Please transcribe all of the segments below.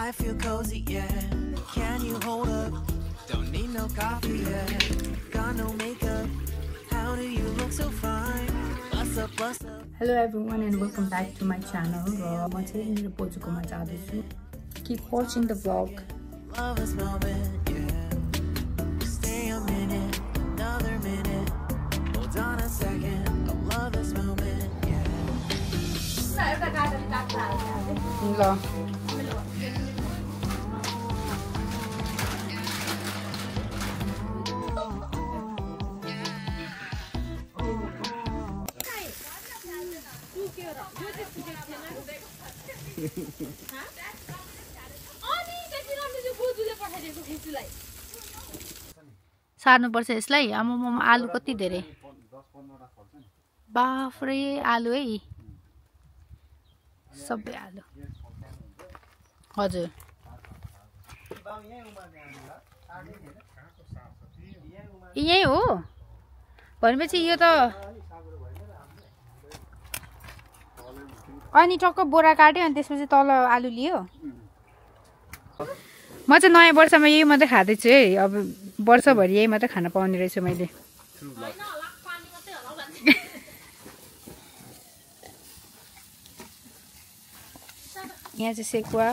I feel cozy, yeah. Can you hold up? Don't need no coffee, yeah. Got no makeup. How do you look so fine? Bust up, bust up. Hello everyone and welcome back to my channel. म चाहिँ मेरो बोजूकोमा जाँदैछु. Keep watching the vlog. Love this moment, yeah. Stay a minute, another minute. Hold on a second. I love this moment, yeah. ल सार्नुपर्छ यसलाई. आमामा आलु कति धेरै. बाफरे आलु है. सबै आलु. हजुर. यही हो. भनेपछि यो त अनि टक्क बोरा काट्यो अनि त्यसपछि तल आलु लियो. म चाहिँ नयाँ वर्षमा यही मात्रै खाँदैछु है. अब वर्षभरि यही मात्रै खान पाउने रहेछु मैले. यहाँ चाहिँ सेकुवा.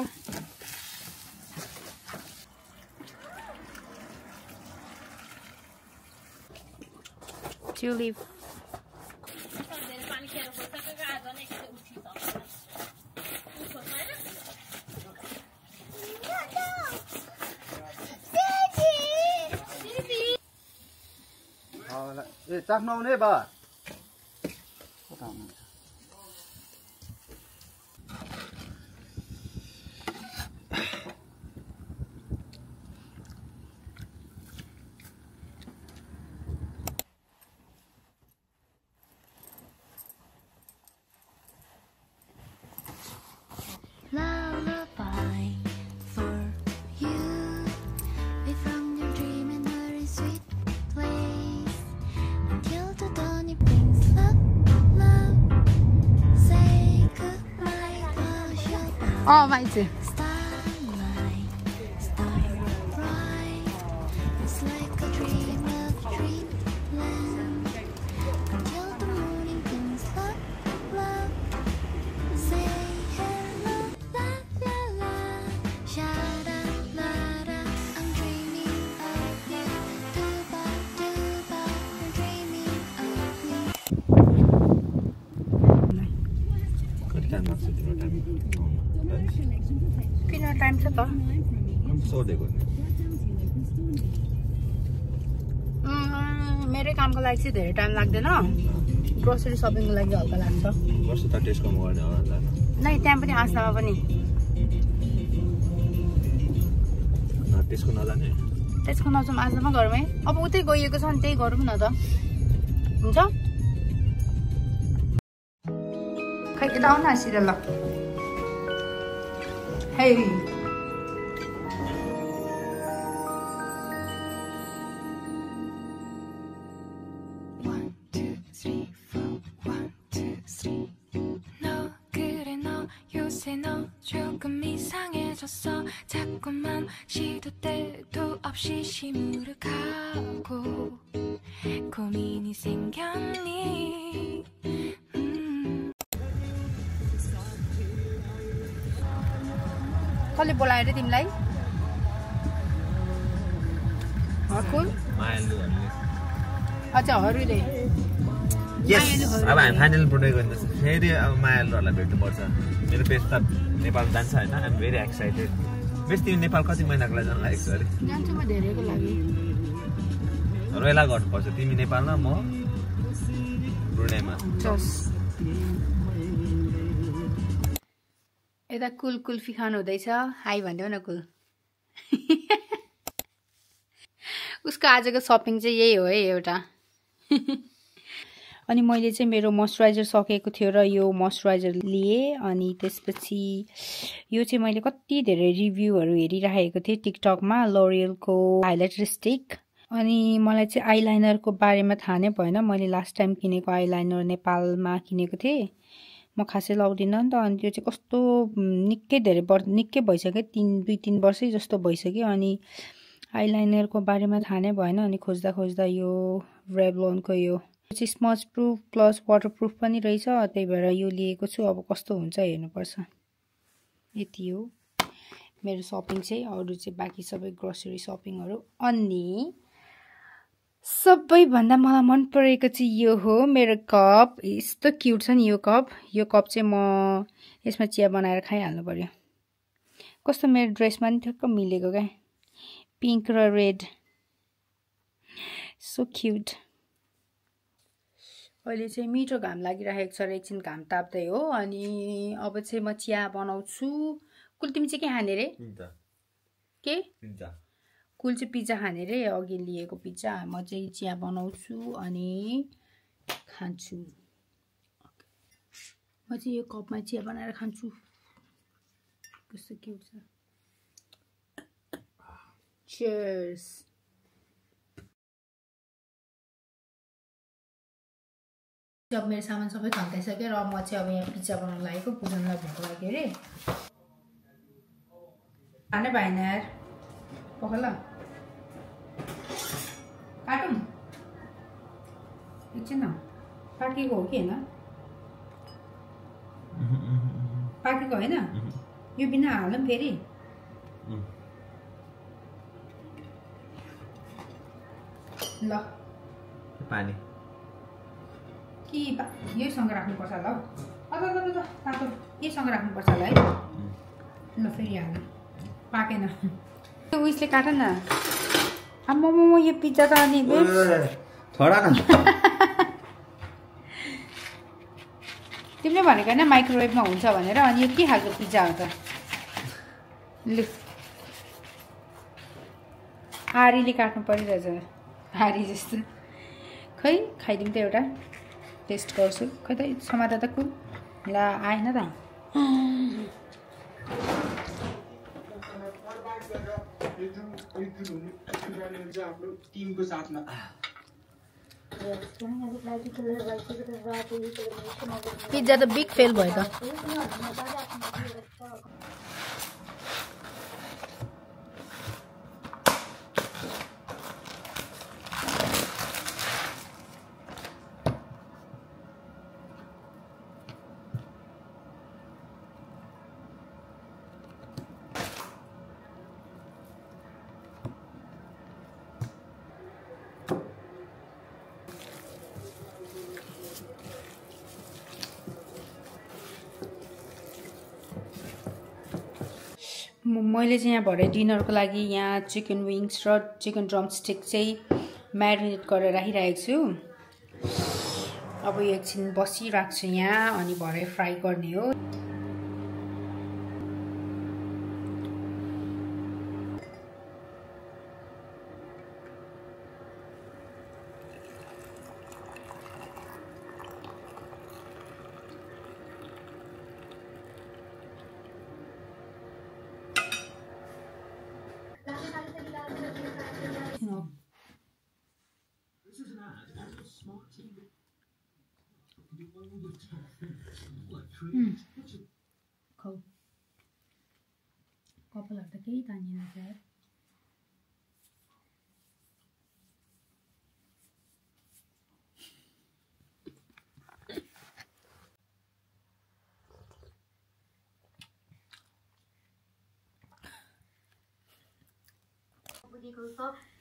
ट्युलिप. ए चाख्नु आउने बा. Oh, मान्छे. किन टाइम छ त? मेरै कामको लागि चाहिँ धेरै टाइम लाग्दैन. ग्रोसरी सपिङको लागि हल्का लाग्छ. नै त्यहाँ पनि आसामा पनि. त्यसको नजाउँ आसामा घरमै. अब उतै गइएको छ नि त्यही गरौँ न त. हुन्छ? खै यता आउन सिरियल ल. Hey. 조금 이상해졌어. 자꾸만 시도 때도 없이 시무룩하고 고민이 생겼니. कसले बोलाएर तिमीलाई? कुन? अच्छा हरूले. यस. अब हामी फाइनल प्रोडक्ट गर्दैछ. फेरि अब मायालुहरूलाई भेट्नुपर्छ. मेरो बेस्ट त नेपाल जान्छ हैन. I am very excited. Best तिमी नेपाल कति महिनाको लागि जान लागेको छ अरे? जान्छु म धेरैको लागि. रोइला गर्नुपर्छ. तिमी नेपालमा म ब्रुनेमा. चस. यता कुल कुल्फी खानु हुँदैछ. हाई भन्देऊ न कुल. उसको आजको सपिङ चाहिँ यही हो है एउटा. अनि मैले चाहिँ मेरो मोइस्चराइजर सकेको थियो र यो मोइस्चराइजर लिए. अनि त्यसपछि यो चाहिँ मैले कति धेरै रिभ्यूहरू हेरिराखेको थिएँ टिकटकमा. लोरियलको हाइलाइटर स्टिक. अनि मलाई चाहिँ आइलाइनरको बारेमा थाहा नै भएन. मैले लास्ट टाइम किनेको आइलाइनर नेपालमा किनेको थिएँ. म खासै लाउँदिनँ नि त अनि त्यो चाहिँ कस्तो निकै धेरै निकै भइसक्यो 2-3 वर्षै जस्तो भइसक्यो अनि आइलाइनरको बारेमा थाहा नै भएन अनि खोज्दा खोज्दा यो रेभलनको यो चाहिँ स्मज प्रुफ प्लस वाटरप्रुफ पनि रहेछ त्यही भएर यो लिएको छु अब कस्तो हुन्छ हेर्नुपर्छ यति हो मेरो सपिङ चाहिँ अरु चाहिँ बाँकी सबै ग्रोसरी सपिङहरु अनि सबैभन्दा मलाई मन परेको चाहिँ यो हो मेरो कप यस्तो क्यूट छ नि यो कप चाहिँ म यसमा चिया बनाएर खाइहाल्नु पर्यो कस्तो मेरो ड्रेसमा नि ठ्याक्क मिलेको क्या पिंक र रेड सो क्यूट अहिले चाहिँ मिठो घाम लागिरहेको छ र एकछिन घाम ताप्दै हो अनि अब चाहिँ म चिया बनाउँछु कुल तिमी चाहिँ के खाने रे के पिज्जा कुल चाहिँ पिज्जा खाने रे अघि लिएको पिज्जा म चाहिँ चिया बनाउँछु अनि खान्छु म चाहिँ यो कपमा चिया बनाएर खान्छु कस्तो क्यूट छ Cheers. जब मेरो सामान सबै खन्ताइसक्यो र म चाहिँ अब यहाँ पिज्जा बनाउन लागेको पूजनलाई भोक लाग्यो रे खाने भएन यार पकड ल काटौँ एकछिन न पाकेको हो कि हैन पाकेको हैन यो बिना हालौँ फेरि ल पानी कि यही सँग राख्नुपर्छ ल अझ तातो यही सँग राख्नुपर्छ ल है ल फेरि हाल पाकेन त्यो उइसले काट न आम्मामा यो पिज्जा त अनि थोडा न तिमीले भनेको हैन माइक्रोवेभमा हुन्छ भनेर अनि यो के खालको पिज्जा हो त लु आरीले काट्नु परिरहेछ हारी जस्तो खै खाइदिउँ त एउटा टेस्ट गर्छु खै त समाता त कुल ल आएन त पिज्जा त बिग फेल भयो त मैले चाहिँ यहाँ भरे डिनरको लागि यहाँ चिकन विङ्स र चिकन ड्रमस्टिक चाहिँ म्यारिनेट गरेर राखिरहेको छु अब यो एकछिन बसिराख्छु यहाँ अनि भरे फ्राई गर्ने हो खाऊ कपालहरू त केही तानिएन यार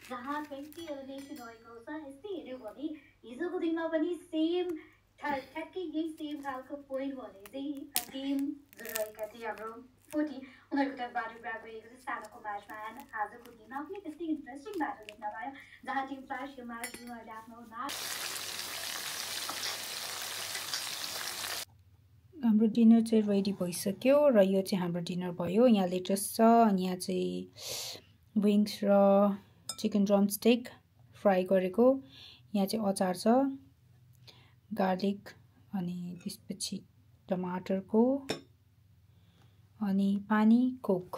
जहाँ 20 एलिमिनेसन भएको छ यस्तै हेऱ्यो भने हिजोको दिनमा पनि सेम ठ्याक्कै यही सेम खालको पोइन्ट भने चाहिँ टिम रहेका थिए हाम्रो 40 उनीहरूको तर्फबाट ग्राब गरिएको थियो सानोको म्याचमा एन्ड आजको दिनमा पनि त्यस्तै इन्ट्रेस्टिङ ब्याटल देख्न पायो जहाँ टिम फ्ल्यास यो म्याच उनीहरूले आफ्नो हाम्रो डिनर चाहिँ रेडी भइसक्यो र यो चाहिँ हाम्रो डिनर भयो यहाँ लेटेस्ट छ अनि यहाँ चाहिँ विङ्स र चिकन ड्रमस्टिक फ्राई गरेको यहाँ चाहिँ अचार छ गार्लिक अनि त्यसपछि टमाटरको अनि पानी कोक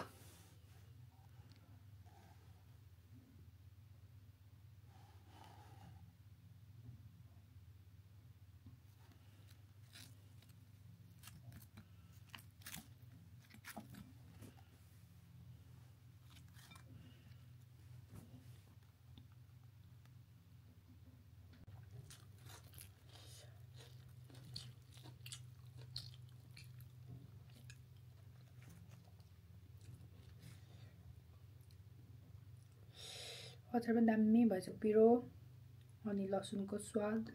अचार पनि दामी भएछ पिरो अनि लसुनको स्वाद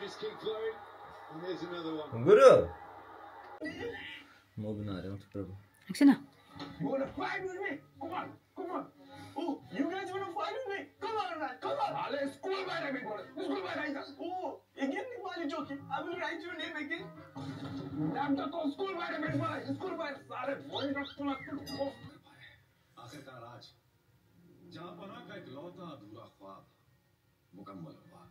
Just keep flowing, and there's another one. Guru! Moving on, I don't trouble. एकछिन You wanna fight with me? Come on, come on. Oh, you guys wanna fight with me? Come on, man, come on. Let's school by the school by the Oh, again, Nepali joking. I will write your name again. I'm the school by the school by the आखिरकार आज जहाँ पना का इकलौता अधूरा ख्वाब मुकम्मल हुआ